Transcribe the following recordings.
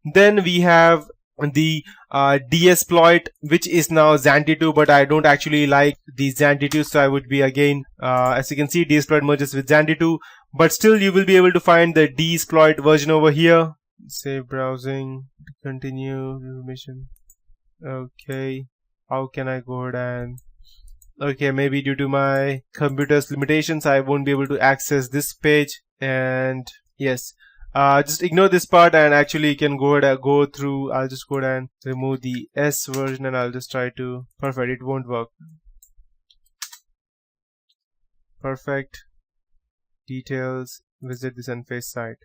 Then we have the desploit, which is now Xanti2, but I don't actually like the Xanti2, so I would be again, as you can see, desploit merges with Xanti2, but still you will be able to find the desploit version over here. Save browsing, continue information. Okay, how can I go ahead and, okay, maybe due to my computer's limitations I won't be able to access this page, and yes, just ignore this part, and actually you can go ahead and go through. I'll just go ahead and remove the S version, and I'll just try to, perfect, it won't work. Perfect. Details, visit this unsafe site.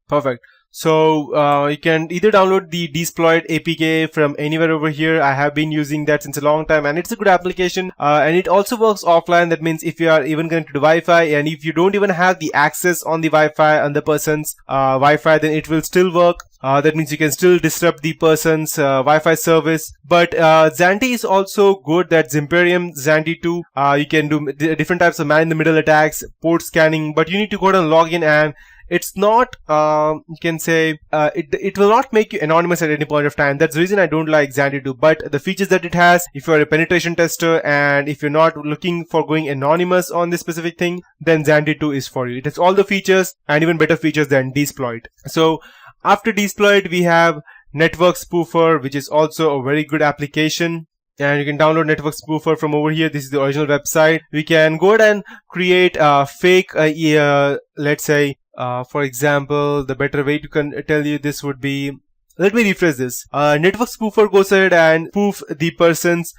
Perfect. So you can either download the desploit APK from anywhere over here. I have been using that since a long time, and it's a good application, and it also works offline. That means if you are even connected to Wi-Fi, and if you don't even have the access on the Wi-Fi on the person's Wi-Fi, then it will still work. That means you can still disrupt the person's Wi-Fi service. But Xanti is also good. That's Imperium Xanti2. You can do different types of man-in-the-middle attacks, port scanning, but you need to go ahead and log in, and it's not, you can say, it will not make you anonymous at any point of time. That's the reason I don't like Xanti2. But the features that it has, if you're a penetration tester and if you're not looking for going anonymous on this specific thing, then Xanti2 is for you. It has all the features and even better features than desploit. So after desploit, we have Network Spoofer, which is also a very good application. And you can download Network Spoofer from over here. This is the original website. We can go ahead and create a fake, let's say, for example, the better way to tell you this would be, let me rephrase this. Network Spoofer goes ahead and spoof the person's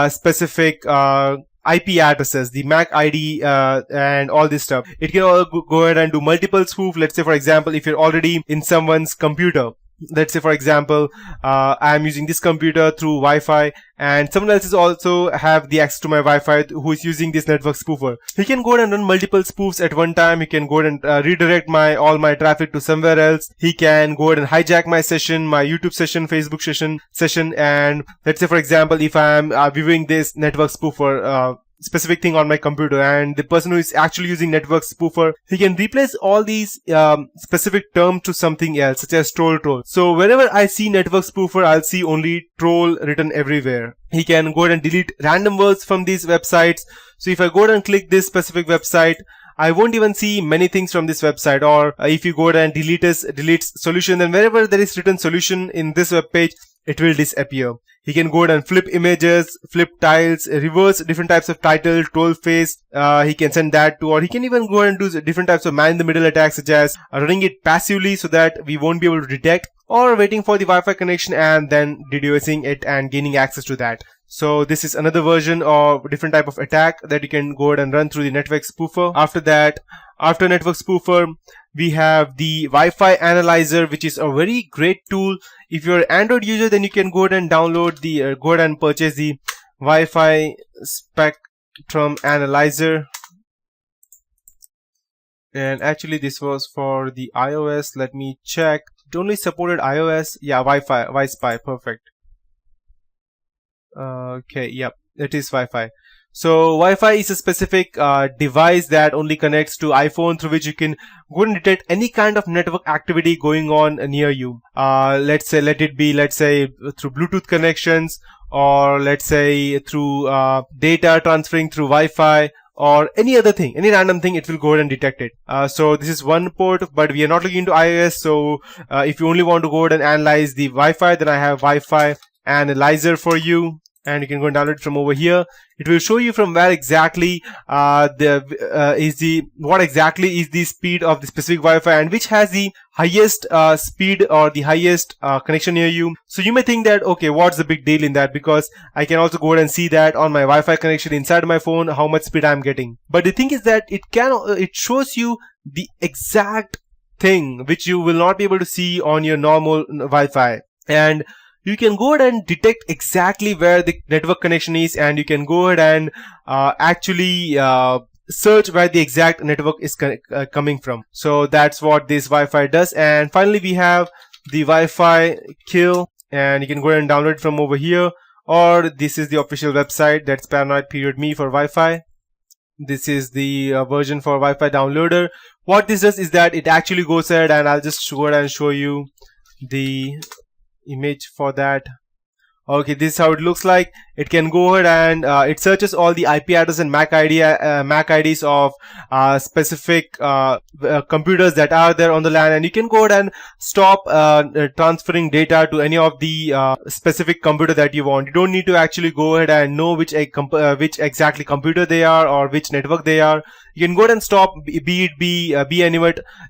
specific IP addresses, the MAC ID, and all this stuff. It can also go ahead and do multiple spoof. Let's say, for example, if you're already in someone's computer. Let's say, for example, I'm using this computer through Wi-Fi, and someone else is also have the access to my Wi-Fi who is using this network spoofer. He can go ahead and run multiple spoofs at one time. He can go ahead and redirect all my traffic to somewhere else. He can go ahead and hijack my session, my YouTube session, Facebook session, and let's say, for example, if I'm viewing this network spoofer specific thing on my computer, and the person who is actually using network spoofer, he can replace all these specific terms to something else, such as troll. So whenever I see network spoofer, I'll see only troll written everywhere. He can go ahead and delete random words from these websites. So if I go ahead and click this specific website, I won't even see many things from this website. Or if you go ahead and delete solution, then wherever there is written solution in this web page, it will disappear. He can go ahead and flip images, flip tiles, reverse different types of title, troll face. He can send that to, or he can even go ahead and do different types of man-in-the-middle attacks, such as running it passively so that we won't be able to detect, or waiting for the Wi-Fi connection and then DDoSing it and gaining access to that. So this is another version of different type of attack that you can go ahead and run through the network spoofer. After that, after network spoofer, we have the Wi-Fi analyzer, which is a very great tool. If you're an Android user, then you can go ahead and download the, go ahead and purchase the Wi-Fi spectrum analyzer. And actually this was for the iOS. Let me check. It only supported iOS. Yeah, Wi-Fi, perfect. Okay, yep, it is Wi-Fi. So Wi-Fi is a specific device that only connects to iPhone, through which you can go and detect any kind of network activity going on near you. Let's say, let it be, let's say, through Bluetooth connections, or let's say through data transferring through Wi-Fi, or any other thing, any random thing, it will go ahead and detect it. So this is one port, but we are not looking into iOS. So if you only want to go ahead and analyze the Wi-Fi, then I have Wi-Fi analyzer for you. And you can go and download it from over here. It will show you from where exactly what exactly is the speed of the specific Wi-Fi, and which has the highest speed or the highest connection near you. So you may think that, okay, what's the big deal in that? Because I can also go ahead and see that on my Wi-Fi connection inside my phone how much speed I'm getting. But the thing is that it shows you the exact thing which you will not be able to see on your normal Wi-Fi. And you can go ahead and detect exactly where the network connection is, and you can go ahead and actually search where the exact network is coming from. So that's what this Wi-Fi does. And finally we have the Wi-Fi kill, and you can go ahead and download it from over here, or this is the official website, that's paranoid.me for Wi-Fi. This is the version for Wi-Fi downloader. What this does is that it actually goes ahead, and I'll just go ahead and show you the image for that. Okay, this is how it looks like. It can go ahead and it searches all the IP address and MAC IDs of specific computers that are there on the LAN, and you can go ahead and stop transferring data to any of the specific computer that you want. You don't need to actually go ahead and know which exactly computer they are or which network they are. You can go ahead and stop, be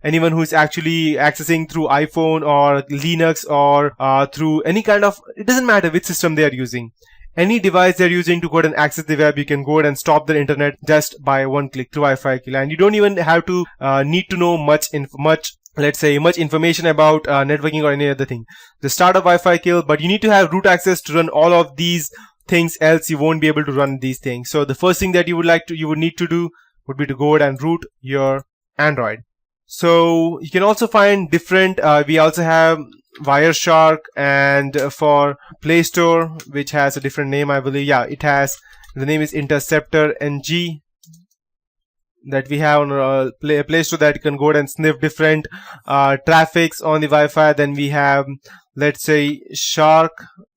anyone who is actually accessing through iPhone or Linux or through any kind of, it doesn't matter which system they are using. Any device they're using to go ahead and access the web, you can go ahead and stop their internet just by one click through Wi-Fi kill. And you don't even have to need to know much information about networking or any other thing. The start of Wi-Fi kill, but you need to have root access to run all of these things, else you won't be able to run these things. So the first thing that you would need to do would be to go ahead and root your Android. So you can also find different, we also have Wireshark, and for Play Store, which has a different name, I believe. Yeah, it has, the name is Interceptor NG, that we have on our Play Store, that you can go ahead and sniff different traffics on the Wi-Fi. Then we have, let's say, Shark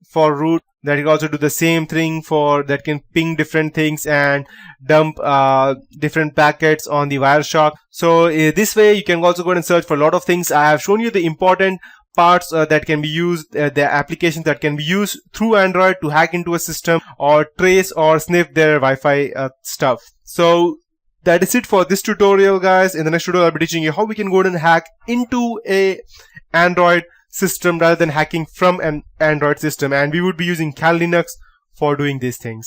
for root, that can also do the same thing, for that can ping different things and dump different packets on the Wireshark. So this way you can also go ahead and search for a lot of things. I have shown you the important parts that can be used, the applications that can be used through Android to hack into a system or trace or sniff their Wi-Fi stuff. So that is it for this tutorial, guys. In the next tutorial, I'll be teaching you how we can go ahead and hack into a Android system rather than hacking from an Android system, and we would be using Kali Linux for doing these things.